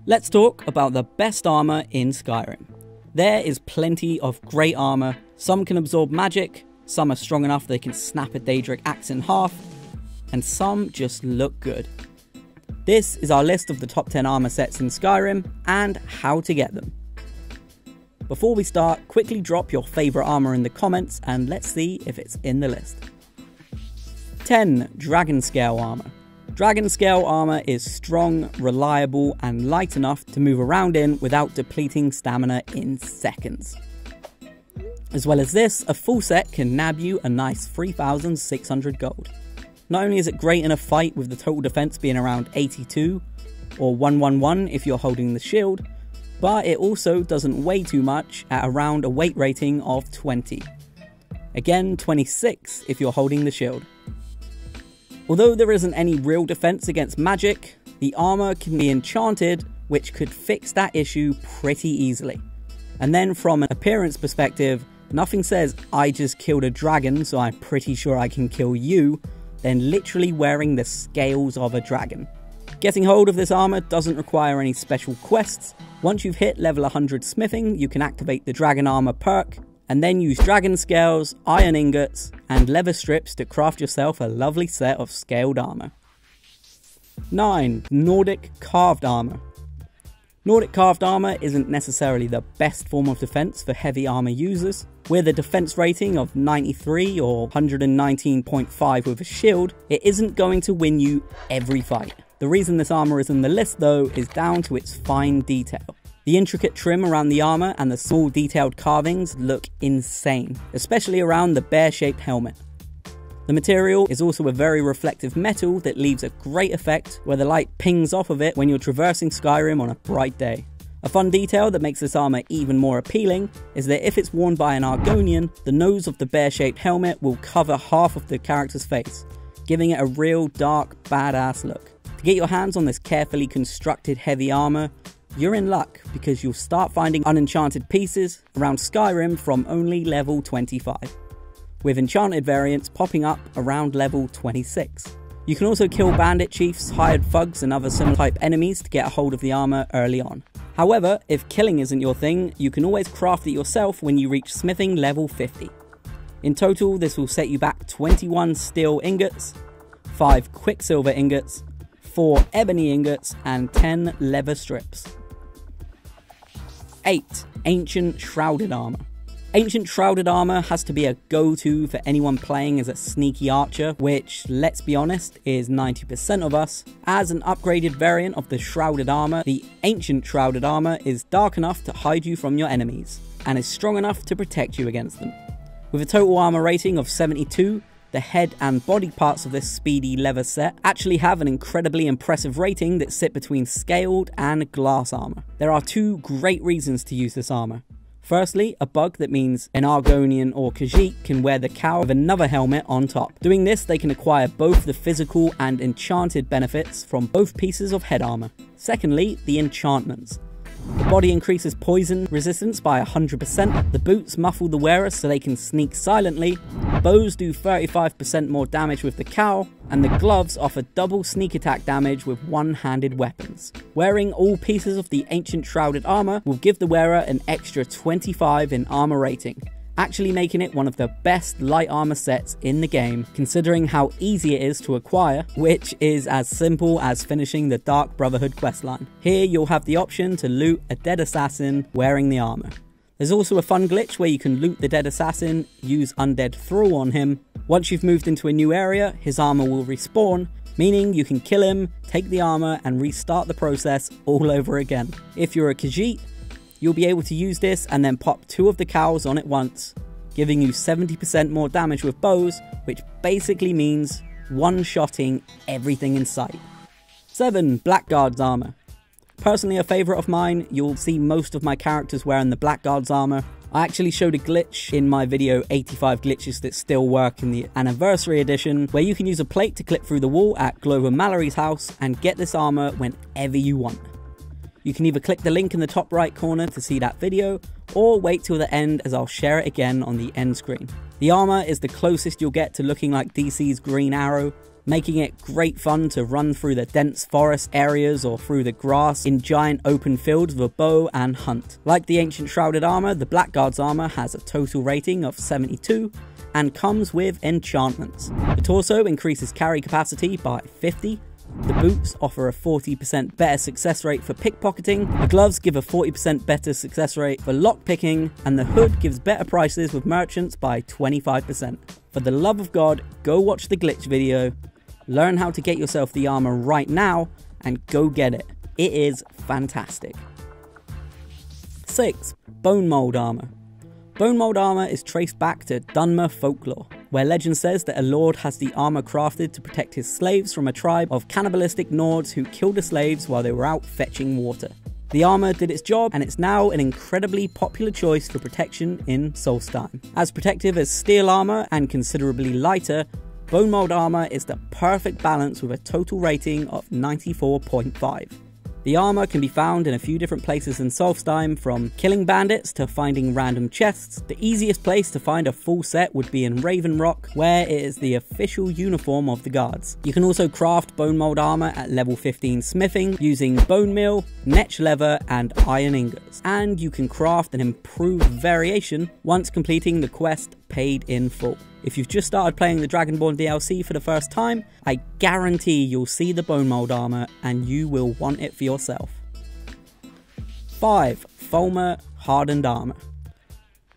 Let's talk about the best armor in Skyrim. There is plenty of great armor. Some can absorb magic, some are strong enough they can snap a Daedric axe in half, and some just look good. This is our list of the top 10 armor sets in Skyrim and how to get them. Before we start, quickly drop your favorite armor in the comments and let's see if it's in the list. 10. Dragon Scale Armor. Dragon Scale armor is strong, reliable, and light enough to move around in without depleting stamina in seconds. As well as this, a full set can nab you a nice 3,600 gold. Not only is it great in a fight with the total defense being around 82, or 111 if you're holding the shield, but it also doesn't weigh too much at around a weight rating of 20. Again, 26 if you're holding the shield. Although there isn't any real defense against magic, the armor can be enchanted, which could fix that issue pretty easily. And then from an appearance perspective, nothing says I just killed a dragon so I'm pretty sure I can kill you than literally wearing the scales of a dragon. Getting hold of this armor doesn't require any special quests. Once you've hit level 100 smithing, you can activate the dragon armor perk, and then use dragon scales, iron ingots, and leather strips to craft yourself a lovely set of scaled armor. 9. Nordic Carved Armor. Nordic Carved Armor isn't necessarily the best form of defense for heavy armor users. With a defense rating of 93 or 119.5 with a shield, it isn't going to win you every fight. The reason this armor is in the list though is down to its fine detail. The intricate trim around the armor and the small detailed carvings look insane, especially around the bear-shaped helmet. The material is also a very reflective metal that leaves a great effect where the light pings off of it when you're traversing Skyrim on a bright day. A fun detail that makes this armor even more appealing is that if it's worn by an Argonian, the nose of the bear-shaped helmet will cover half of the character's face, giving it a real dark, badass look. To get your hands on this carefully constructed heavy armor, you're in luck because you'll start finding unenchanted pieces around Skyrim from only level 25, with enchanted variants popping up around level 26. You can also kill bandit chiefs, hired thugs and other similar type enemies to get a hold of the armor early on. However, if killing isn't your thing, you can always craft it yourself when you reach smithing level 50. In total, this will set you back 21 steel ingots, 5 quicksilver ingots, 4 ebony ingots, and 10 leather strips. 8. Ancient Shrouded Armor. Ancient Shrouded Armor has to be a go-to for anyone playing as a sneaky archer, which, let's be honest, is 90% of us. As an upgraded variant of the Shrouded Armor, the Ancient Shrouded Armor is dark enough to hide you from your enemies, and is strong enough to protect you against them. With a total armor rating of 72, the head and body parts of this speedy leather set actually have an incredibly impressive rating that sit between scaled and glass armor. There are two great reasons to use this armor. Firstly, a bug that means an Argonian or Khajiit can wear the cowl of another helmet on top. Doing this, they can acquire both the physical and enchanted benefits from both pieces of head armor. Secondly, the enchantments. The body increases poison resistance by 100%, the boots muffle the wearer so they can sneak silently, bows do 35% more damage with the cowl, and the gloves offer double sneak attack damage with one-handed weapons. Wearing all pieces of the Ancient Shrouded Armor will give the wearer an extra 25 in armor rating, actually making it one of the best light armor sets in the game, considering how easy it is to acquire, which is as simple as finishing the Dark Brotherhood questline. Here you'll have the option to loot a dead assassin wearing the armor. There's also a fun glitch where you can loot the dead assassin, use undead thrall on him. Once you've moved into a new area, his armor will respawn, meaning you can kill him, take the armor, and restart the process all over again. If you're a Khajiit, you'll be able to use this and then pop 2 of the cowls on it once, giving you 70% more damage with bows, which basically means one-shotting everything in sight. 7. Blackguard's Armor. Personally a favourite of mine, you'll see most of my characters wearing the Blackguard's Armor. I actually showed a glitch in my video 85 glitches that still work in the anniversary edition, where you can use a plate to clip through the wall at Glover Mallory's house and get this armor whenever you want. You can either click the link in the top right corner to see that video, or wait till the end as I'll share it again on the end screen. The armor is the closest you'll get to looking like DC's Green Arrow, making it great fun to run through the dense forest areas or through the grass in giant open fields with a bow and hunt. Like the ancient shrouded armor, the Blackguard's armor has a total rating of 72 and comes with enchantments. The torso increases carry capacity by 50. The boots offer a 40% better success rate for pickpocketing, the gloves give a 40% better success rate for lockpicking, and the hood gives better prices with merchants by 25%. For the love of God, go watch the glitch video, learn how to get yourself the armor right now, and go get it. It is fantastic. 6. Bone Mold Armor. Bone Mold armor is traced back to Dunmer folklore, where legend says that a lord has the armor crafted to protect his slaves from a tribe of cannibalistic Nords who killed the slaves while they were out fetching water. The armor did its job, and it's now an incredibly popular choice for protection in Solstheim. As protective as steel armor and considerably lighter, Bone Mold armor is the perfect balance with a total rating of 94.5. The armor can be found in a few different places in Solstheim, from killing bandits to finding random chests. The easiest place to find a full set would be in Raven Rock, where it is the official uniform of the guards. You can also craft bone mold armor at level 15 smithing using bone meal, netch leather and iron ingots. And you can craft an improved variation once completing the quest paid in full. If you've just started playing the Dragonborn DLC for the first time, I guarantee you'll see the bone mold armor and you will want it for yourself. 5. Fulmer Hardened Armor.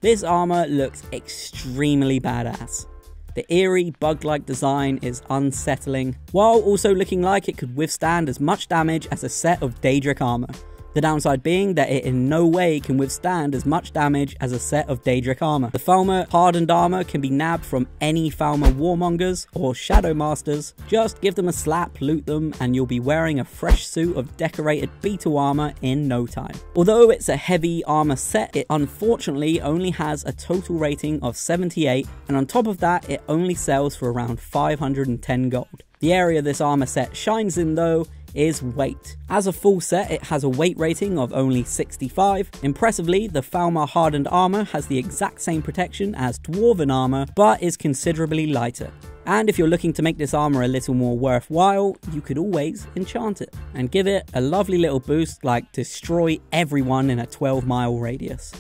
This armor looks extremely badass. The eerie bug-like design is unsettling, while also looking like it could withstand as much damage as a set of Daedric armor. The downside being that it in no way can withstand as much damage as a set of Daedric armor. The Fulmer Hardened Armor can be nabbed from any Fulmer Warmongers or Shadow Masters. Just give them a slap, loot them, and you'll be wearing a fresh suit of decorated beetle armor in no time. Although it's a heavy armor set, it unfortunately only has a total rating of 78, and on top of that it only sells for around 510 gold. The area this armor set shines in though is weight. As a full set, it has a weight rating of only 65. Impressively, the Fulmer Hardened Armor has the exact same protection as Dwarven armor, but is considerably lighter. And if you're looking to make this armor a little more worthwhile, you could always enchant it and give it a lovely little boost like destroy everyone in a 12-mile radius.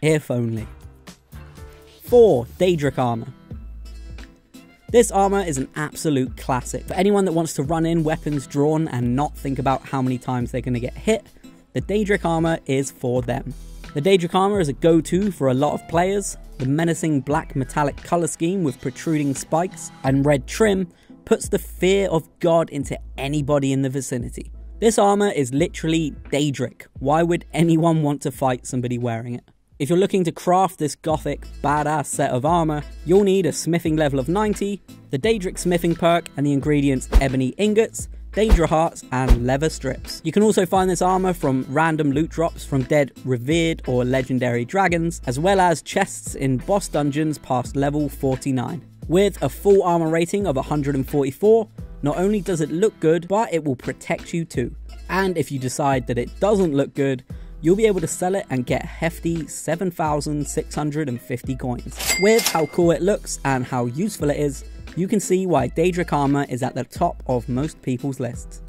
If only. 4. Daedric Armor. This armor is an absolute classic. For anyone that wants to run in weapons drawn and not think about how many times they're going to get hit, the Daedric armor is for them. The Daedric armor is a go-to for a lot of players. The menacing black metallic color scheme with protruding spikes and red trim puts the fear of God into anybody in the vicinity. This armor is literally Daedric. Why would anyone want to fight somebody wearing it? If you're looking to craft this gothic badass set of armor, you'll need a smithing level of 90, the Daedric smithing perk, and the ingredients ebony ingots, Daedra hearts, and leather strips. You can also find this armor from random loot drops from dead, revered, or legendary dragons, as well as chests in boss dungeons past level 49. With a full armor rating of 144, not only does it look good, but it will protect you too. And if you decide that it doesn't look good, you'll be able to sell it and get a hefty 7,650 coins. With how cool it looks and how useful it is, you can see why Daedric armor is at the top of most people's lists.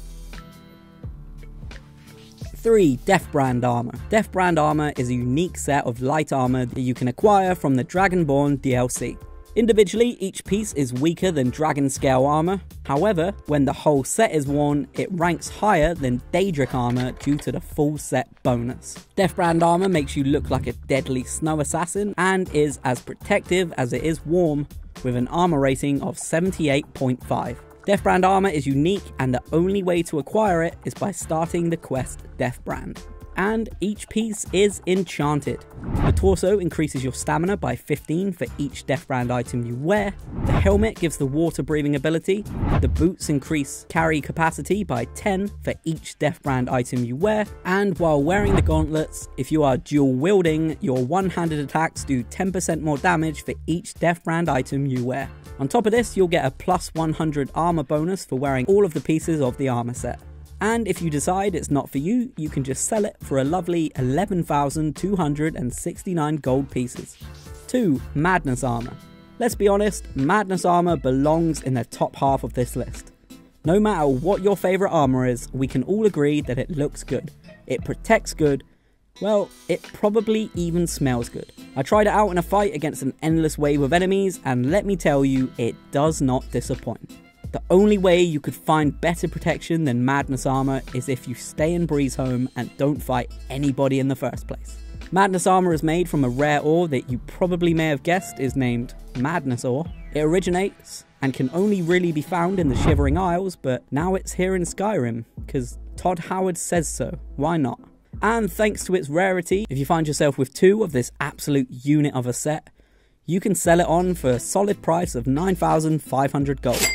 3. Deathbrand Armor. Deathbrand Armor is a unique set of light armor that you can acquire from the Dragonborn DLC. Individually, each piece is weaker than Dragon Scale armor. However, when the whole set is worn, it ranks higher than Daedric armor due to the full set bonus. Deathbrand armor makes you look like a deadly snow assassin and is as protective as it is warm, with an armor rating of 78.5. Deathbrand armor is unique, and the only way to acquire it is by starting the quest Deathbrand. And each piece is enchanted. The torso increases your stamina by 15 for each Deathbrand item you wear. The helmet gives the water breathing ability. The boots increase carry capacity by 10 for each Deathbrand item you wear. And while wearing the gauntlets, if you are dual wielding, your one-handed attacks do 10% more damage for each Deathbrand item you wear. On top of this, you'll get a plus 100 armor bonus for wearing all of the pieces of the armor set. And if you decide it's not for you, you can just sell it for a lovely 11,269 gold pieces. 2. Madness Armor. Let's be honest, Madness Armour belongs in the top half of this list. No matter what your favourite armour is, we can all agree that it looks good, it protects good, well, it probably even smells good. I tried it out in a fight against an endless wave of enemies, and let me tell you, it does not disappoint. The only way you could find better protection than Madness Armour is if you stay in Breeze Home and don't fight anybody in the first place. Madness Armour is made from a rare ore that you probably may have guessed is named Madness Ore. It originates and can only really be found in the Shivering Isles, but now it's here in Skyrim, because Todd Howard says so, why not? And thanks to its rarity, if you find yourself with 2 of this absolute unit of a set, you can sell it on for a solid price of 9,500 gold.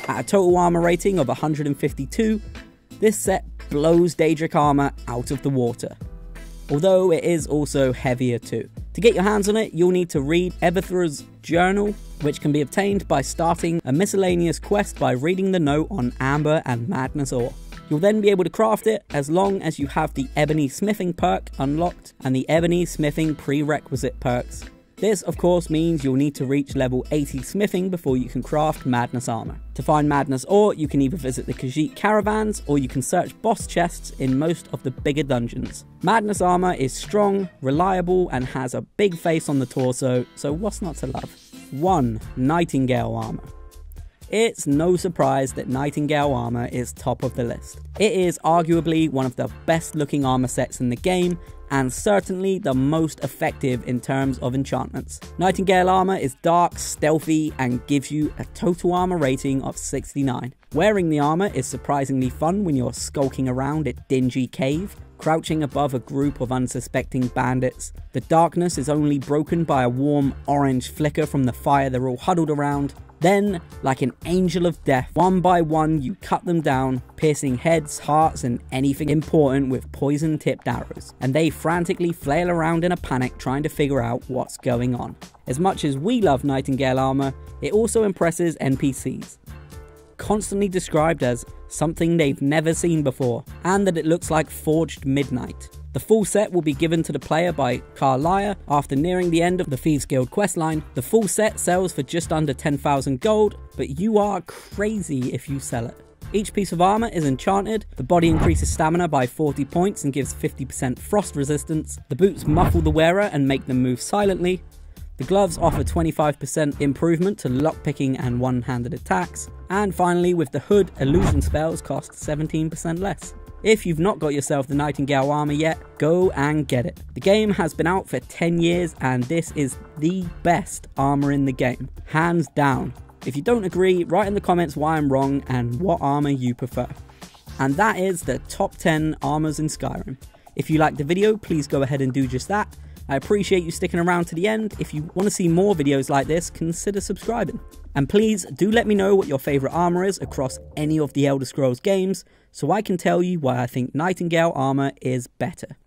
At a total armor rating of 152, this set blows Daedric armor out of the water. Although it is also heavier too. To get your hands on it, you'll need to read Ebethra's journal, which can be obtained by starting a miscellaneous quest by reading the note on Amber and Madness Ore. You'll then be able to craft it as long as you have the Ebony Smithing perk unlocked and the Ebony Smithing prerequisite perks. This of course means you'll need to reach level 80 smithing before you can craft Madness Armour. To find Madness Ore, you can either visit the Khajiit caravans or you can search boss chests in most of the bigger dungeons. Madness Armour is strong, reliable and has a big face on the torso, so what's not to love? 1. Nightingale Armour. It's no surprise that Nightingale Armour is top of the list. It is arguably one of the best looking armour sets in the game, and certainly the most effective in terms of enchantments. Nightingale Armour is dark, stealthy, and gives you a total armour rating of 69. Wearing the armour is surprisingly fun when you're skulking around a dingy cave, crouching above a group of unsuspecting bandits. The darkness is only broken by a warm orange flicker from the fire they're all huddled around. Then, like an angel of death, one by one you cut them down, piercing heads, hearts and anything important with poison-tipped arrows, and they frantically flail around in a panic trying to figure out what's going on. As much as we love Nightingale Armour, it also impresses NPCs. Constantly described as something they've never seen before, and that it looks like forged midnight. The full set will be given to the player by Carlia after nearing the end of the Thieves Guild questline. The full set sells for just under 10,000 gold, but you are crazy if you sell it. Each piece of armour is enchanted, the body increases stamina by 40 points and gives 50% frost resistance, the boots muffle the wearer and make them move silently, the gloves offer 25% improvement to lockpicking and one-handed attacks, and finally with the hood, illusion spells cost 17% less. If you've not got yourself the Nightingale Armour yet, go and get it. The game has been out for 10 years and this is the best armour in the game, hands down. If you don't agree, write in the comments why I'm wrong and what armour you prefer. And that is the top 10 armours in Skyrim. If you liked the video, please go ahead and do just that. I appreciate you sticking around to the end. If you want to see more videos like this, consider subscribing. And please do let me know what your favourite armour is across any of the Elder Scrolls games, so I can tell you why I think Nightingale Armour is better.